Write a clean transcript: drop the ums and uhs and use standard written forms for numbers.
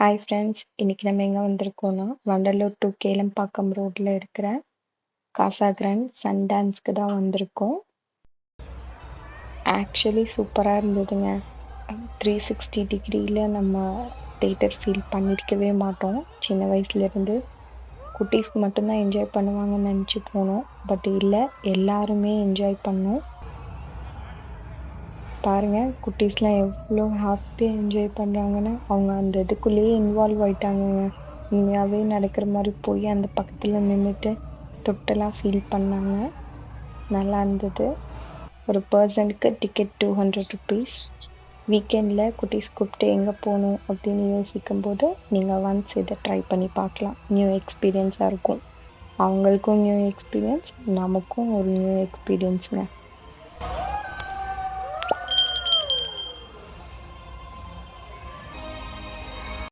Hi friends. இன்னைக்கு நம்ம எங்க வந்திருக்கோம்னா, வண்டலூர் டூ கேளம்பாக்கம் ரோட்ல இருக்கிற காசா கிராண்ட் சன் டான்ஸ்க்கு தான் வந்திருக்கோம். ஆக்சுவலி சூப்பரா இருந்ததுங்க. 360 டிகிரில நம்ம தியேட்டர் ஃபீல் பண்ணியிருக்கவே மாட்டோம். சின்ன வயசுலேருந்து குட்டீஸ்க்கு மட்டும் தான் என்ஜாய் பண்ணுவாங்கன்னு நெனச்சு போனோம். பட் இல்ல, எல்லாருமே என்ஜாய் பண்ணோம். பாருங்க, குட்டீஸ்லாம் எவ்ளோ ஹாப்பியா என்ஜாய் பண்றாங்கன்னு. அவங்க அந்த இதுக்குள்ளேயே இன்வால்வ் ஆயிட்டாங்கங்க. உண்மையாவே நடக்கிற மாரி போய் அந்த பக்கத்துல நின்னுட்டு தொட்டெல்லாம் ஃபீல் பண்ணாங்க. நல்லா இருந்தது. ஒரு பெர்சனுக்கு டிக்கெட் ₹200. வீக்கெண்ட்ல குட்டீஸ் கூப்பிட்டு எங்க போணும் அப்படின்னு யோசிக்கும்போது, நீங்க ஒன்ஸ் இத ட்ரை பண்ணி பார்க்கலாம். நியூ எக்ஸ்பீரியன்ஸா இருக்கும். அவங்களுக்கும் நியூ எக்ஸ்பீரியன்ஸ், நமக்கும் ஒரு நியூ எக்ஸ்பீரியன்ஸ்ங்க.